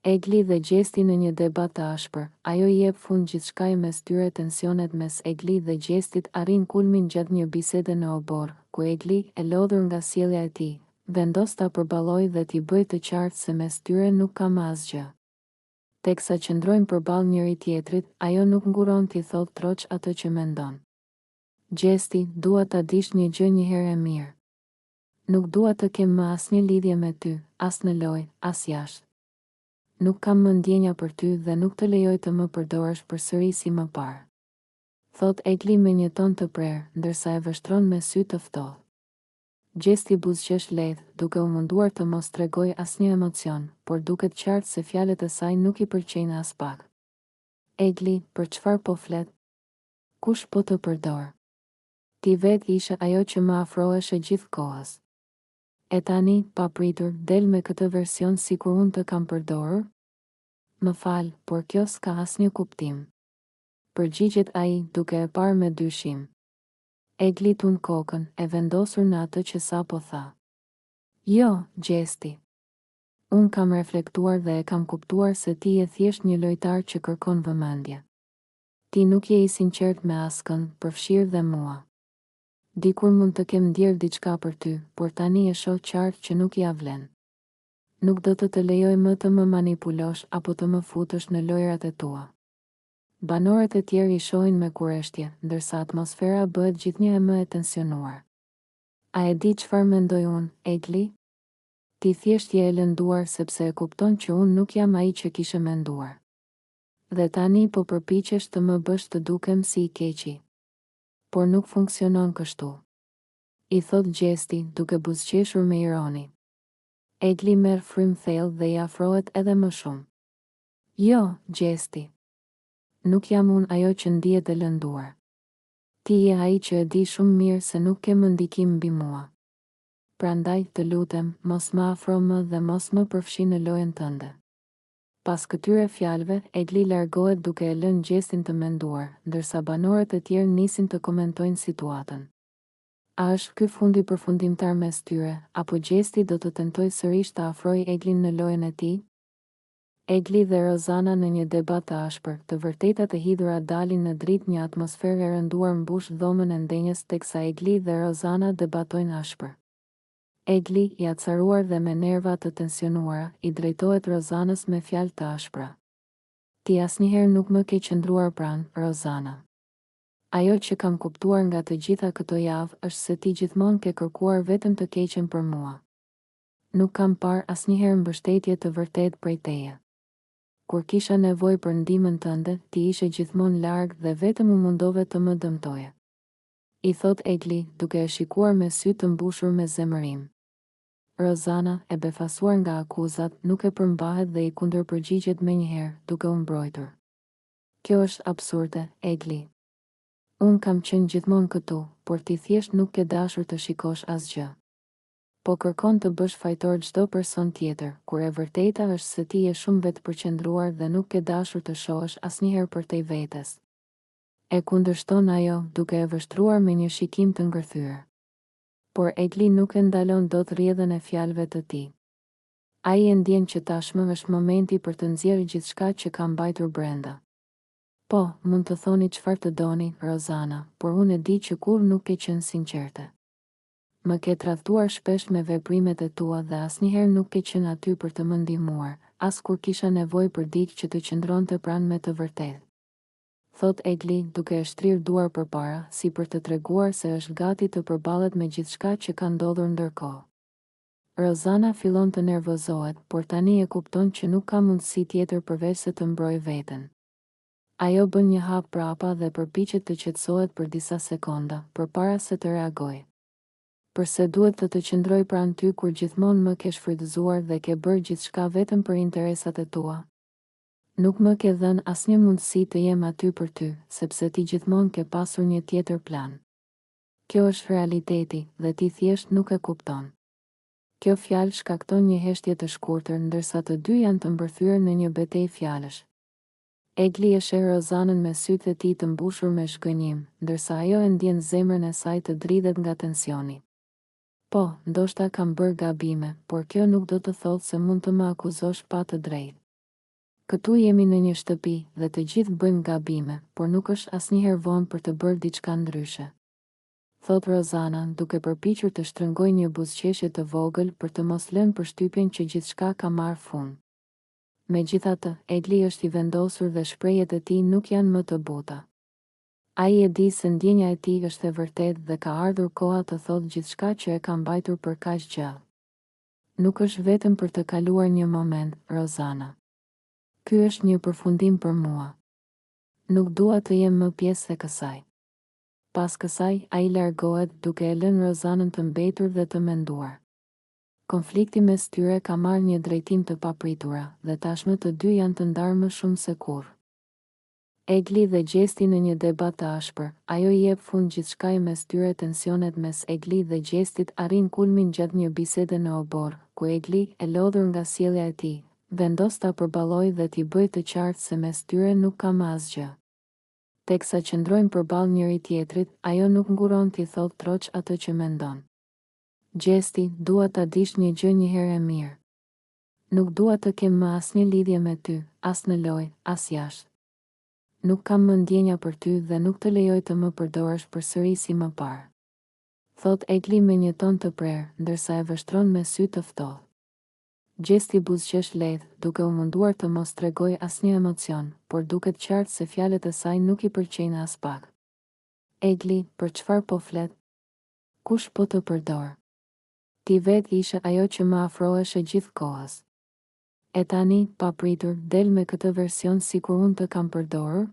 Egli dhe Gjesti në një debat të ashpër, ajo jep fund gjithçkaj mes tyre. Tensionet mes Egli dhe Gjestit arrin kulmin gjatë një bisede në obor, ku Egli, e lodhur nga sjellja e tij, vendos ta përballojë dhe t'i bëjë të qartë se mes tyre nuk ka më asgjë. Teksa qëndrojnë përballë njëri tjetrit, ajo nuk nguron t'i thotë troç atë që mendon. Gjesti, dua ta dish një gjë një herë e mirë. Nuk dua të kem më asnjë lidhje me ty, as në lojë, as jashtë. Nuk kam më ndjenja për ty dhe nuk të lejoj të më përdorësh përsëri si më parë. Thot Egli me një ton të prerë, ndërsa e vështron me sy të ftohtë. Gjesti buzëqesh lehtë, duke u munduar të mos tregoj asnjë emocion, por duket qartë se fjalët e saj nuk i pëlqejnë as pak. Egli, për çfarë po flet? Kush po të përdor? Ti vetë ishe ajo që më afroheshe gjithë kohës. E tani, pa pritur, del me këtë version sikur unë të kam përdorur? Më fal, por kjo s'ka asnjë kuptim. Përgjigjet ai, duke e parë me dyshim. Egli tund kokën, e vendosur në atë që sapo tha. Jo, Gjesti. Unë kam reflektuar dhe e kam kuptuar se ti je thjesht një lojtar që kërkon vëmendje. Ti nuk je i sinqert me askën, përfshirë dhe mua. Dikur mund të kem ndjerë diçka për ty, por tani e shoh qartë që nuk ja vlen. Nuk do të lejoj më të më manipulosh apo të më futësh në lojrat e tua. Banorët e tjerë i shohin me kurreshtje, ndërsa atmosfera bëhet gjithnjë më e tensionuar. A e di çfarë mendoj unë, Egli? Ti thjesht je e lënduar sepse e kupton që unë nuk jam ai që kishe menduar. Dhe tani po përpiqesh të më bësh të dukem si i keqi. Por nuk funksionon kështu. I thot Gjesti, duke buzëqeshur me ironi. Egli merr frym thellë dhe i afrohet edhe më shumë. Jo, Gjesti. Nuk jam unë ajo që ndihet e lënduar. Ti je ai që e di shumë mirë se nuk ke më ndikim mbi mua. Prandaj, të lutem, mos më afro më dhe mos më përfshi në lojën tënde. Pas këtyre fjalëve, Egli largohet duke e lënë Gjestin të menduar, ndërsa banorët e tjerë nisin të komentojnë situatën. A është ky fundi përfundimtar mes tyre, apo Gjesti do të tentojë sërish të afrojë Eglin në lojën e tij? Egli dhe Rozana në një debat të ashpër, të vërtetat e hidhura dalin në dritë, një atmosferë e rënduar mbush dhomën e ndenjës teksa Egli dhe Rozana debatojnë ashpër. Egli, i acaruar dhe me nerva të tensionuara, i drejtohet Rozanës me fjalë të ashpra. Ti asnjëherë nuk më ke qëndruar pranë, Rozana. Ajo që kam kuptuar nga të gjitha këto javë është se ti gjithmonë ke kërkuar vetëm të keqen për mua. Nuk kam parë asnjëherë mbështetje të vërtetë prej teje. Kur kisha nevojë për ndihmën tënde, ti ishe gjithmonë larg dhe vetëm u mundove të më dëmtoje. I thot Egli, duke e shikuar me sy të mbushur me zemërim. Rozana, e befasuar nga akuzat, nuk e përmbahet dhe i kundërpërgjigjet menjëherë, duke u mbrojtur. Kjo është absurde, Egli. Unë kam qenë gjithmonë këtu, por ti thjesht nuk ke dashur të shikosh asgjë. Po kërkon të bësh fajtor çdo person tjetër, kur e vërteta është se ti je shumë vetëpërqendruar dhe nuk ke dashur të shohësh asnjëherë përtej vetes. E kundërshton ajo, duke e vështruar me një shikim të ngërthyer. Por Egli nuk e ndalon dot rrjedhën e fjalëve të tij. Ai e ndjen që tashmë është momenti për të nxjerrë gjithçka që ka mbajtur brenda. Po, mund të thoni çfarë të doni, Rozana, por unë e di që kurrë nuk ke qenë sinqerte. Më ke tradhtuar shpesh me veprimet e tua dhe asnjëherë nuk ke qenë aty për të më ndihmuar, as kur kisha nevojë për dikë që të qëndronte pranë me të vërtetë. Thot Egli, duke e shtrirë duar përpara, si për të treguar se është gati të përballet me gjithçka që ka ndodhur ndërkohë. Rozana fillon të nervozohet, por tani e kupton që nuk ka mundësi tjetër përveç se të mbrojë veten. Ajo bën një hap prapa dhe përpiqet të qetësohet për disa sekonda, përpara se të reagojë. Përse duhet të qëndroj pranë ty kur gjithmonë më ke shfrytëzuar dhe ke bërë gjithçka vetëm për interesat e tua? Nuk më ke dhënë asnjë mundësi të jem aty për ty, sepse ti gjithmonë ke pasur një tjetër plan. Kjo është realiteti dhe ti thjesht nuk e kupton. Kjo fjalë shkakton një heshtje të shkurtër, ndërsa të dy janë të mbërthyer në një betejë fjalësh. Egli e sheh Rozanën me sytë e tij të mbushur me shgënjim, ndërsa ajo e ndjen zemrën e saj të dridhet nga tensioni. Po, ndoshta kam bërë gabime, por kjo nuk do të thotë se mund të më akuzosh pa të drejtë. Këtu jemi në një shtëpi dhe të gjithë bëjmë gabime, por nuk është asnjëherë vonë për të bërë diçka ndryshe. Thot Rozana, duke përpiqur të shtrëngojë një buzëqeshje të vogël për të mos lënë përshtypjen që gjithçka ka marrë fund. Megjithatë, Egli është i vendosur dhe shprehjet e tij nuk janë më të buta. Ai e di se ndjenja e tij është e vërtetë dhe ka ardhur koha të thotë gjithçka që e ka mbajtur për kaq gjallë. Nuk është vetëm për të kaluar një moment, Rozana. Ky është një përfundim për mua. Nuk dua të jem më pjesë e kësaj. Pas kësaj, ai largohet duke e lënë Rozanën të mbetur dhe të menduar. Konflikti mes tyre ka marrë një drejtim të papritura dhe tashmë të dy janë të ndarë më shumë se kurrë. Egli dhe Gjesti në një debat të ashpër, ajo I jep fund gjithçkaj mes tyre. Tensionet mes Egli dhe Gjestit arrin kulmin gjatë një bisede në obor, ku Egli, e lodhur nga sjellja e tij, vendos ta përballojë dhe t'i bëjë të qartë se mes tyre nuk ka më asgjë. Teksa qëndrojnë përballë njëri tjetrit, ajo nuk nguron t'i thotë troç atë që mendon. Gjesti, dua ta dish një gjë një herë e mirë. Nuk dua të kem më asnjë lidhje me ty, as në lojë, as jashtë. Nuk kam më ndjenja për ty dhe nuk të lejoj të më përdorësh përsëri si më parë. Thot Egli me një ton të prerë, ndërsa e vështron me sy të ftohtë. Gjesti buzëqesh lehtë, duke u munduar të mos tregoj asnjë emocion, por duket qartë se fjalët e saj nuk I pëlqejnë as pak. Egli, për çfarë po flet? Kush po të përdor? Ti vetë ishe ajo që më afroheshe gjithë kohës. E tani, papritur, del me këtë version sikur unë të kam përdorur?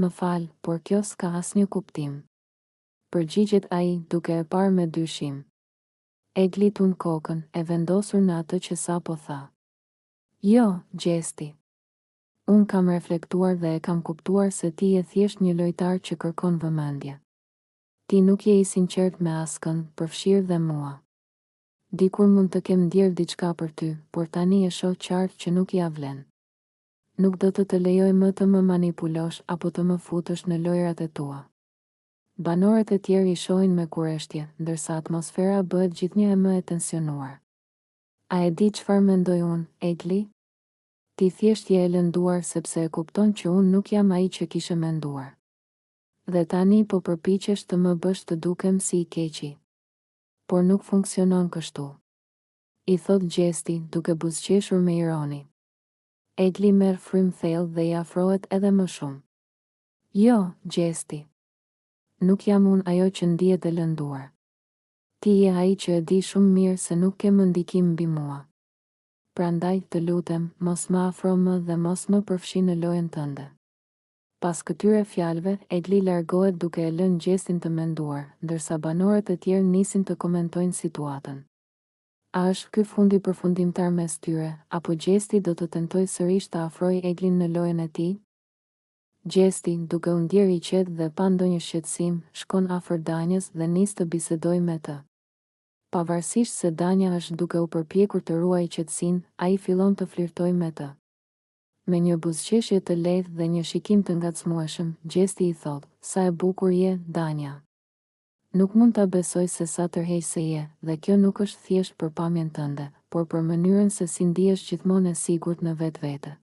Më fal, por kjo s'ka asnjë kuptim. Përgjigjet ai, duke e parë me dyshim. Egli tund kokën, e vendosur në atë që sapo tha. Jo, Gjesti. Unë kam reflektuar dhe e kam kuptuar se ti je thjesht një lojtar që kërkon vëmendje. Ti nuk je I sinqert me askënd, përfshirë dhe mua. Dikur mund të kem ndjerë diçka për ty, por tani e shoh qartë që nuk ja vlen. Nuk do të lejoj më të më manipulosh apo të më futësh në lojrat e tua. Banorët e tjerë I shohin me kurreshtje, ndërsa atmosfera bëhet gjithnjë e më e tensionuar. A e di çfarë mendoj unë, Egli? Ti thjesht je e lënduar sepse e kupton që unë nuk jam ai që kishe menduar. Dhe tani po përpiqesh të më bësh të dukem si I keqi. Por nuk funksionon kështu. I thot Gjesti, duke buzëqeshur me ironi. Egli merr frym thellë dhe I afrohet edhe më shumë. Jo, Gjesti. Nuk jam unë ajo që ndihet e lënduar. Ti je ai që e di shumë mirë se nuk ke më ndikim mbi mua. Prandaj, të lutem, mos më afro më dhe mos më përfshi në lojën tënde. Pas këtyre fjalëve, Egli largohet duke e lënë Gjestin të menduar, ndërsa banorët e tjerë nisin të komentojnë situatën. A është ky fundi përfundimtar mes tyre, apo Gjesti do të tentojë sërish të afrojë Eglin në lojën e tij? Gjesti, duke u ndjerë I qetë dhe pa ndonjë shqetësim, shkon afër Danjës dhe nis të bisedojë me të. Pavarësisht se Danja është duke u përpjekur të ruajë qetësinë, ai fillon të flirtojë me të. Me një buzëqeshje të lehtë dhe një shikim të ngacmueshëm, Gjesti I thot, sa e bukur je, Danja. Nuk mund ta besoj se sa tërheqëse je, dhe kjo nuk është thjesht për pamjen tënde, por për mënyrën se si ndihesh gjithmonë e sigurt në vetvete.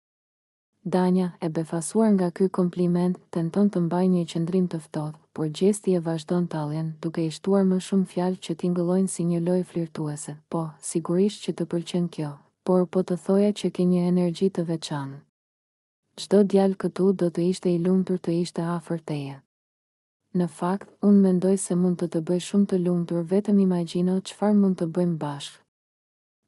Danja, e befasuar nga ky kompliment, tenton të mbajë një qëndrim të ftohtë, por Gjesti e vazhdon talljen, duke I shtuar më shumë fjalë që tingëllojnë si një lojë flirtuese. Po, sigurisht që të pëlqen kjo, por po të thoja që ke një energji të veçantë. Çdo djalë këtu do të ishte I lumtur të ishte afër teje. Në fakt, unë mendoj se mund të bëj shumë të lumtur, vetëm imagjino çfarë mund të bëjmë bashkë.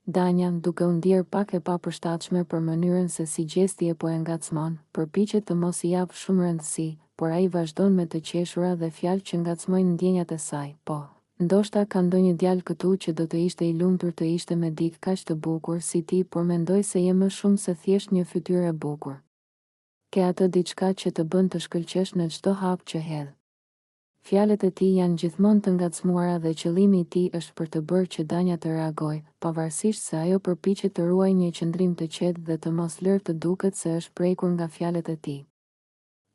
Danja, duke u ndier pak e papërshtatshme për mënyrën se si Gjesti e po e ngacmon, përpiqet të mos I jap shumë rëndësi, por ai vazhdon me të qeshura dhe fjalë që ngacmojnë ndjenjat e saj. Po, ndoshta ka ndonjë djalë këtu që do të ishte I lumtur të ishte me dikë kaq të bukur si ti, por mendoj se je më shumë se thjesht një fytyrë e bukur. Ke atë diçka që të bën të shkëlqesh në çdo hap që hedh. Fjalët e tij janë gjithmonë të ngacmuara dhe qëllimi I tij është për të bërë që Danja të reagojë, pavarësisht se ajo përpiqet të ruajë një qëndrim të qetë dhe të mos lërë të duket se është prekur nga fjalët e tij.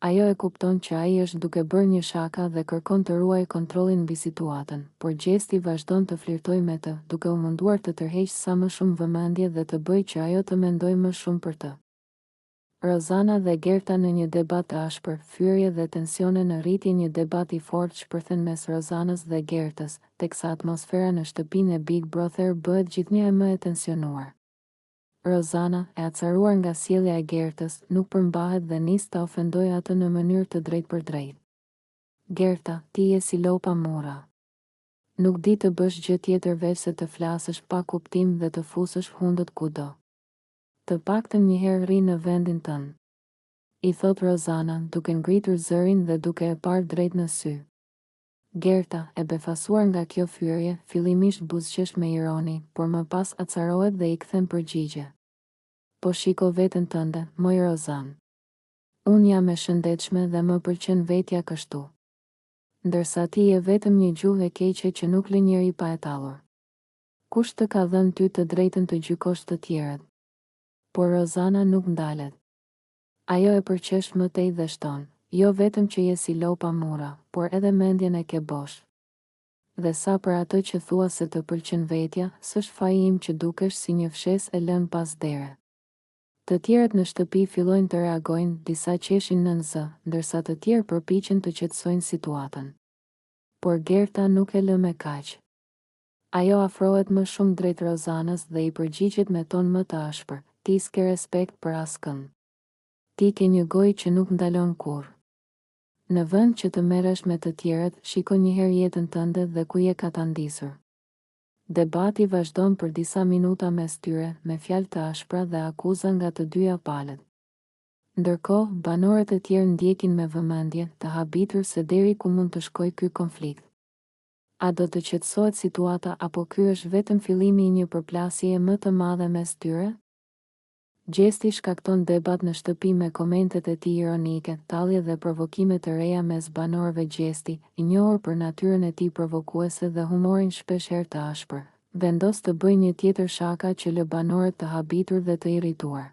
Ajo e kupton që ai është duke bërë një shaka dhe kërkon të ruajë kontrollin mbi situatën, por Gjesti vazhdon të flirtojë me të, duke u munduar të tërheqë sa më shumë vëmendje dhe të bëjë që ajo të mendojë më shumë për të. Rozana dhe Gerta në një debat të ashpër, fyrje dhe tensione në rritje. Një debat i fortë shpërthen mes Rozanës dhe Gertës, teksa atmosfera në shtëpinë e Big Brother bëhet gjithnjë më e tensionuar. Rozana, e acaruar nga sjellja e Gertës, nuk përmbahet dhe nis ta ofendojë atë në mënyrë të drejtë për drejtë. Gerta, ti je si lopa mora. Nuk di të bësh gjë tjetër veç se të flasësh pa kuptim dhe të fusësh hundët kudo. Të paktën një herë rri në vendin tënd, i thot Rozana, duke ngritur zërin dhe duke e parë drejt në sy. Gerta, e befasuar nga kjo fyrje, fillimisht buzëqesh me ironi, por më pas acarohet dhe i kthen përgjigje. Po shiko veten tënde, moj Rozan. Unë jam e shëndetshme dhe më pëlqen vetja kështu. Ndërsa ti je vetëm një gjuhë e keqe që nuk lë njeri pa e tallur. Kush të ka dhënë ty të drejtën të gjykosh të tjerët? Por Rozana nuk ndalet. Ajo e përqesh më tej dhe shton, jo vetëm që je si lopa mura, por edhe mendjen e ke bosh. Dhe sa për atë që thua se të pëlqen vetja, s'është faji im që dukesh si një fshes e lënë pas dere. Të tjerët në shtëpi fillojnë të reagojnë, disa qeshin nën zë, ndërsa të tjerë përpiqen të qetësojnë situatën. Por Gerta nuk e lë me kaq. Ajo afrohet më shumë drejt Rozanës dhe i përgjigjet me ton më të ashpër, ti s'ke respekt për askënd. Ti ke një gojë që nuk ndalon kurrë. Në vend që të merresh me të tjerët, shiko një herë jetën tënde dhe ku je ka ta ndisur. Debati vazhdon për disa minuta mes tyre, me fjalë të ashpra dhe akuza nga të dyja palët. Ndërkohë, banorët e tjerë ndjekin me vëmendje, të habitur se deri ku mund të shkojë ky konflikt. A do të qetësohet situata apo ky është vetëm fillimi i një përplasjeje më të madhe mes tyre? Gjesti shkakton debat në shtëpi me komentet e tij ironike, tallje dhe provokime të reja mes banorëve. Gjesti, i njohur për natyrën e tij provokuese dhe humorin shpeshherë të ashpër, vendos të bëjë një tjetër shaka që lë banorët të habitur dhe të irrituar.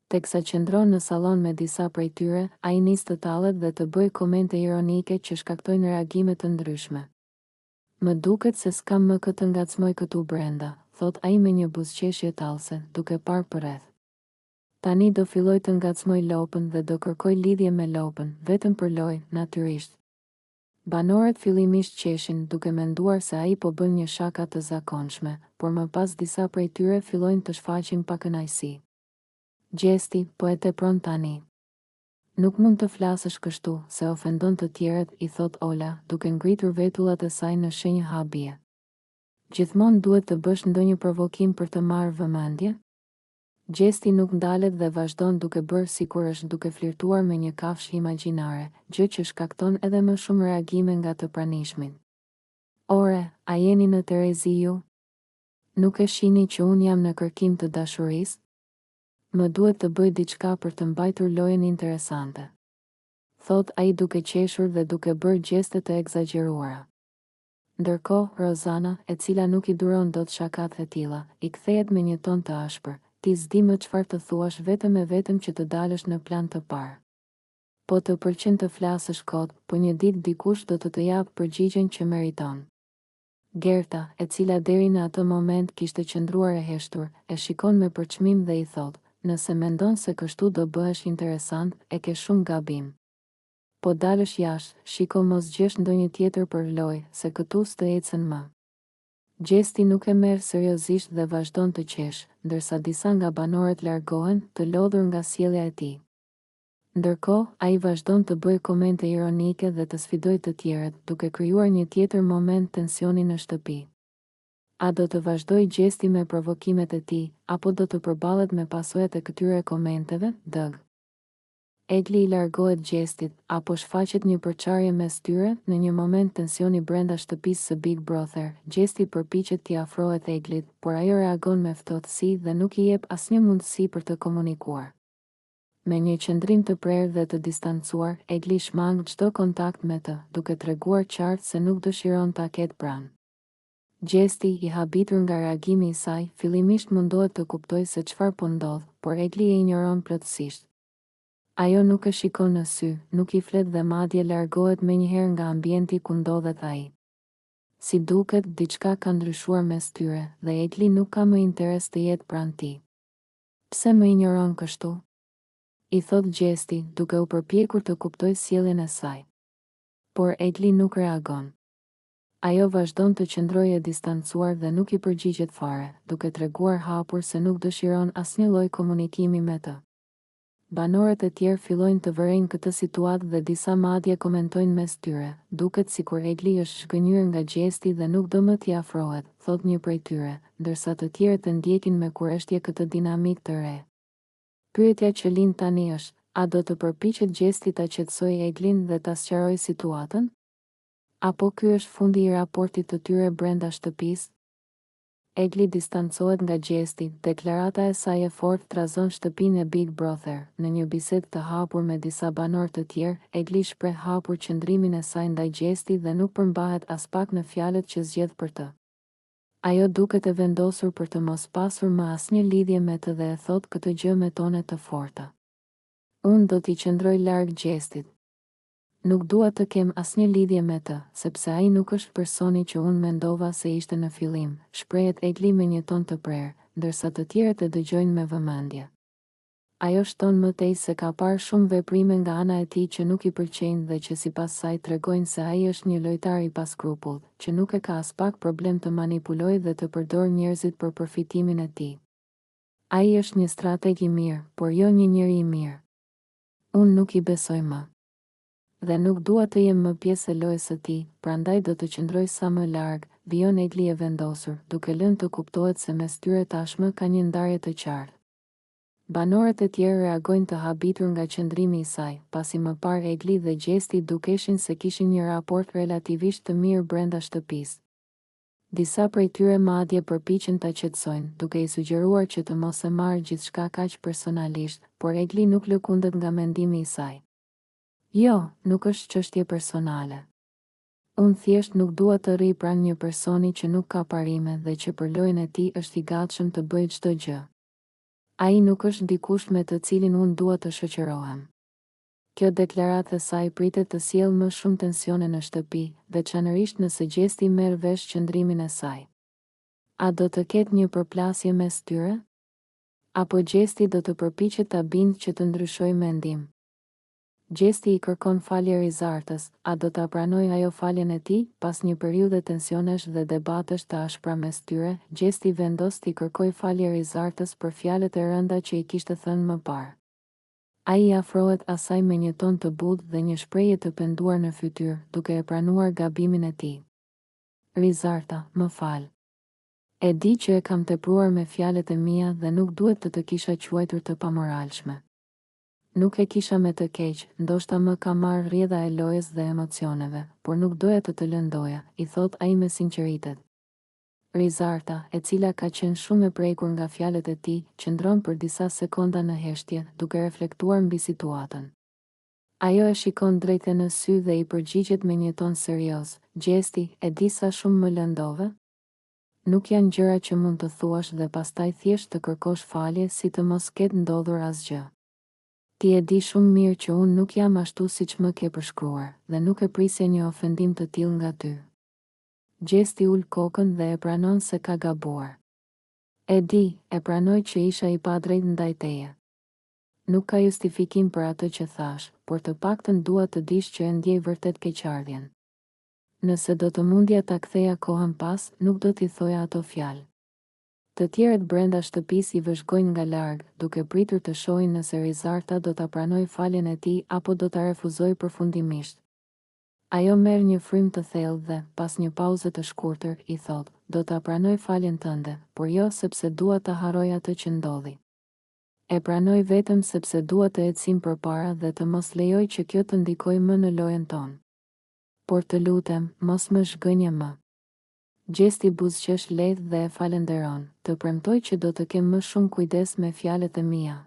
Teksa qëndron në sallon me disa prej tyre, ai nis të tallet dhe të bëjë komente ironike që shkaktojnë reagime të ndryshme. Më duket se s'kam më këtë ngacmoj këtu brenda, thot ai me një buzëqeshje tallse, duke parë përreth. Tani do filloj të ngacmoj lopën dhe do kërkoj lidhje me lopën, vetëm për lojë, natyrisht. Banorët fillimisht qeshin, duke menduar se ai po bën një shaka të zakonshme, por më pas disa prej tyre fillojnë të shfaqin pa kënaqësi. Gjesti, po e tepron tani. Nuk mund të flasësh kështu, se ofendon të tjerët, i thot Ola, duke ngritur vetullat e saj në shenjë habie. Gjithmonë duhet të bësh ndonjë provokim për të marrë vëmendje? Gjesti nuk ndalet dhe vazhdon duke bërë sikur është duke flirtuar me një kafshë imagjinare, gjë që shkakton edhe më shumë reagime nga të pranishmit. Ore, a jeni në Terezi ju? Nuk e shihni që unë jam në kërkim të dashurisë? Më duhet të bëj diçka për të mbajtur lojën interesante. Thot ai duke qeshur dhe duke bërë gjeste të egzageruara. Ndërkohë, Rozana, e cila nuk i duron dot shakat e tilla, i kthehet me një ton të ashpër, ti s'di më çfarë të thuash vetëm e vetëm që të dalësh në plan të parë. Po të pëlqen të flasësh kot, po një ditë dikush do të japë përgjigjen që meriton. Gerta, e cila deri në atë moment kishte qëndruar e heshtur, e shikon me përçmim dhe i thot, nëse mendon se kështu do bëhesh interesant, e ke shumë gabim. Po dalësh jashtë, shiko mos gjesh ndonjë tjetër për lojë, se këtu s'të ecën më. Gjesti nuk e merr seriozisht dhe vazhdon të qesh, ndërsa disa nga banorët largohen, të lodhur nga sjellja e tij. Ndërkohë, ai vazhdon të bëjë komente ironike dhe të sfidojë të tjerët, duke krijuar një tjetër moment tensioni në shtëpi. A do të vazhdoj Gjesti me provokimet e tij, apo do të përballet me pasojat e këtyre komenteve? Dëg. Egli i largohet Gjestit, apo shfaqet një përçarje mes tyre? Në një moment tensioni brenda shtëpisë së Big Brother, Gjesti përpiqet t'i afrohet Eglit, por ajo reagon me ftohtësi dhe nuk i jep asnjë mundësi për të komunikuar. Me një qëndrim të prerë dhe të distancuar, Egli shmang çdo kontakt me të, duke treguar qartë se nuk dëshiron ta ketë pranë. Gjesti, i habitur nga reagimi i saj, fillimisht mundohet të kuptojë se çfarë po ndodh, por Egli e injoron plotësisht. Ajo nuk e shikon në sy, nuk i flet dhe madje largohet menjëherë nga ambienti ku ndodhet ai. Si duket, diçka ka ndryshuar mes tyre dhe Egli nuk ka më interes të jetë pranë tij. Pse më injoron kështu? I thot Gjesti, duke u përpjekur të kuptoj sjelljen e saj. Por Egli nuk reagon. Ajo vazhdon të qëndrojë e distancuar dhe nuk i përgjigjet fare, duke treguar hapur se nuk dëshiron asnjë lloj komunikimi me të. Banorët e tjerë fillojnë të vërejnë këtë situatë dhe disa madje komentojnë mes tyre, duket sikur Egli është zhgënjur nga Gjesti dhe nuk do më t'i afrohet, thot një prej tyre, ndërsa të tjerët e ndjekin me kurreshtje këtë dinamik të re. Pyetja që lind tani është, a do të përpiqet Gjesti ta qetësojë Eglin dhe ta sqarojë situatën? Apo ky është fundi i raportit të tyre brenda shtëpisë? Egli distancohet nga Gjesti, deklarata e saj e fortë trazon shtëpinë e Big Brother. Në një bisedë të hapur me disa banorë të tjerë, Egli shpreh hapur qëndrimin e saj ndaj Gjesti dhe nuk përmbahet as pak në fjalët që zgjedh për të. Ajo duket e vendosur për të mos pasur më asnjë lidhje me të dhe e thot këtë gjë me tone të forta. Unë do t'i qëndroj larg Gjestit. Nuk dua të kem asnjë lidhje me të, sepse ai nuk është personi që unë mendova se ishte në fillim, shprehet Egli me një ton të prerë, ndërsa të tjerët e dëgjojnë me vëmendje. Ajo shton më tej se ka parë shumë veprime nga ana e tij që nuk i pëlqejnë dhe që sipas saj tregojnë se ai është një lojtar i paskrupull, që nuk e ka as pak problem të manipulojë dhe të përdorë njerëzit për përfitimin e tij. Ai është një strateg i mirë, por jo një njeri i mirë. Unë nuk i besoj më. Dhe nuk dua të jem më pjesë e lojës së tij, prandaj do të qëndroj sa më larg, vijon Egli e vendosur, duke lënë të kuptohet se mes tyre tashmë ka një ndarje të qartë. Banorët e tjerë reagojnë të habitur nga qëndrimi i saj, pasi më parë Egli dhe Gjesti dukeshin se kishin një raport relativisht të mirë brenda shtëpisë. Disa prej tyre madje përpiqen ta qetësojnë, duke i sugjeruar që të mos e marrë gjithçka kaq personalisht, por Egli nuk lëkundet nga mendimi i saj. Jo, nuk është çështje personale. Unë thjesht nuk dua të rri pranë një personi që nuk ka parime dhe që për lojën e tij është i gatshëm të bëjë çdo gjë. Ai nuk është dikush me të cilin unë dua të shoqërohem. Kjo deklaratë e saj pritet të sjellë më shumë tensione në shtëpi, veçanërisht nëse Gjesti merr vesh qëndrimin e saj. A do të ketë një përplasje mes tyre? Apo Gjesti do të përpiqet ta bindë që të ndryshojë mendim? Gjesti i kërkon falje Rizartës, a do ta pranojë ajo faljen e tij? Pas një periudhe tensionesh dhe debatesh të ashpra mes tyre, Gjesti vendos t'i kërkojë falje Rizartës për fjalët e rënda që i kishte thënë më parë. Ai i afrohet asaj me një ton të butë dhe një shprehje të penduar në fytyrë, duke e pranuar gabimin e tij. Rizarta, më fal. E di që e kam tepruar me fjalët e mia dhe nuk duhet të kisha quajtur të pamoralshme. Nuk e kisha me të keq, ndoshta më ka marrë rrjedha e lojës dhe emocioneve, por nuk doja të lëndoja, i thot ai me sinqeritet. Rizarta, e cila ka qenë shumë e prekur nga fjalët e tij, qëndron për disa sekonda në heshtje, duke reflektuar mbi situatën. Ajo e shikon drejt në sy dhe i përgjigjet me një ton serioz. Gjesti, e di sa shumë më lëndove? Nuk janë gjëra që mund të thuash dhe pastaj thjesht të kërkosh falje si të mos ketë ndodhur asgjë. Ti e di shumë mirë që unë nuk jam ashtu siç më ke përshkruar, dhe nuk e prisja një ofendim të tillë nga ty. Gjesti ul kokën dhe e pranon se ka gabuar. E di, e pranoj që isha i padrejt ndaj teje. Nuk ka justifikim për atë që thash, por të paktën dua të dish që e ndjej vërtet keqardhjen. Nëse do të mundja ta ktheja kohën pas, nuk do t'i thoja ato fjalë. Të tjerët brenda shtëpisë i vëzhgojnë nga larg, duke pritur të shohin nëse Rizarta do ta pranojë faljen e tij apo do ta refuzojë përfundimisht. Ajo merr një frym të thellë dhe, pas një pauze të shkurtër, i thot: "Do ta pranoj faljen tënde, por jo sepse dua ta harroj atë që ndodhi. E pranoj vetëm sepse dua të ecim përpara dhe të mos lejoj që kjo të ndikojë më në lojën tonë. Por të lutem, mos më zhgënje më." Gjesti buzëqesh lehtë dhe e falenderon, të premtoj që do të kem më shumë kujdes me fjalët e mia.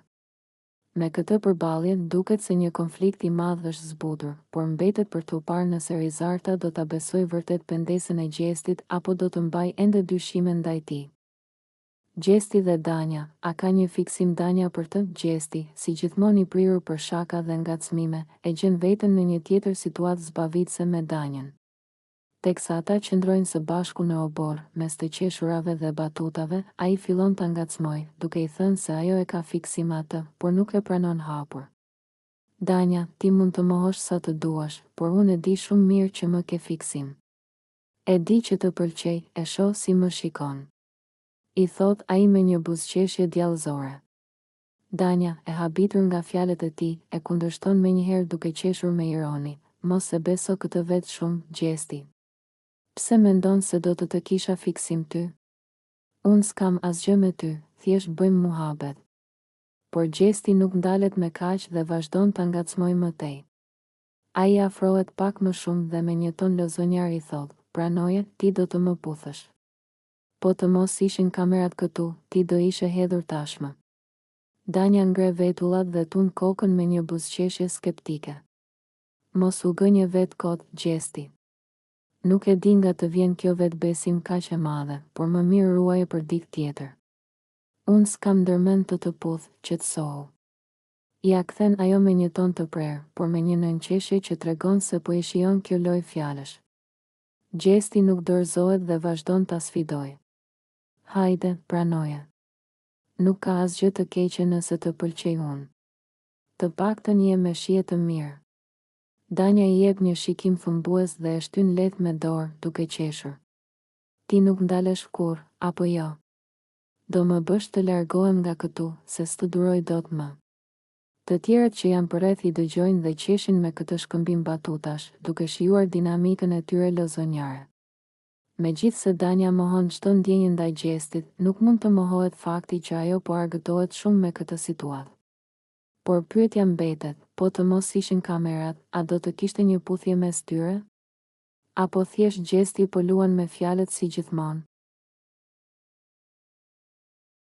Me këtë përballje duket se një konflikt i madh është zbutur, por mbetet për t'u parë nëse Rizarta do ta besojë vërtet pendesën e Gjestit apo do të mbajë ende dyshime ndaj tij. Gjesti dhe Danja, a ka një fiksim Danja për të? Gjesti, si gjithmonë i prirur për shaka dhe ngacmime, e gjen veten në një tjetër situatë zbavitëse me Danjën. Teksa ata qëndrojnë së bashku në obor, mes të qeshurave dhe batutave, ai fillon të ngacmoj, duke i thënë se ajo e ka fiksim atë, por nuk e pranon hapur. Danja, ti mund të mohosh sa të duash, por unë e di shumë mirë që më ke fiksim. E di që të pëlqej, e shoh si më shikon. I thot ai me një buzëqeshje djallëzore. Danja, e habitur nga fjalët e tij, e kundërshton menjëherë duke qeshur me ironi. Mos e beso këtë vetë shumë, Gjesti. Pse mendon se do të kisha fiksim ty? Unë s'kam asgjë me ty, thjesht bëjmë muhabet. Por Gjesti nuk ndalet me kaq dhe vazhdon të ngacmoj më tej. Ai afrohet pak më shumë dhe me një ton lozonjar i thot, pranoje, ti do të më puthësh. Po të mos ishin kamerat këtu, ti do ishe hedhur tashmë. Danja ngre vetullat dhe tund kokën me një buzëqeshje skeptike. Mos u gënje vetë kot, Gjesti. Nuk e di nga të vjen kjo vetë besim kaq e madhe, por më mirë ruaje për dikë tjetër. Unë s'kam ndërmend të puth, qetësohu. Ja kthen ajo me një ton të prerë, por me një nënqeshje që tregon se po e shijon kjo lojë fjalësh. Gjesti nuk dorëzohet dhe vazhdon ta sfidoj. Hajde, pranoje. Nuk ka asgjë të keqe nëse të pëlqej unë. Të paktën je me shije të mirë. Danja i jep një shikim thumbues dhe e shtyn lehtë me dorë, duke qeshur. Ti nuk ndalesh kurrë, apo jo? Do më bësh të largohem nga këtu, se s'të duroj dot më. Të tjerët që janë përreth i dëgjojnë dhe qeshin me këtë shkëmbim batutash, duke shijuar dinamikën e tyre lozonjare. Megjithse Danja mohon çdo ndjenjë ndaj Gjestit, nuk mund të mohohet fakti që ajo po argëtohet shumë me këtë situatë. Por pyetja mbetet, po të mos ishin kamerat, a do të kishte një puthje mes tyre? Apo thjesht Gjesti po luan me fjalët si gjithmonë?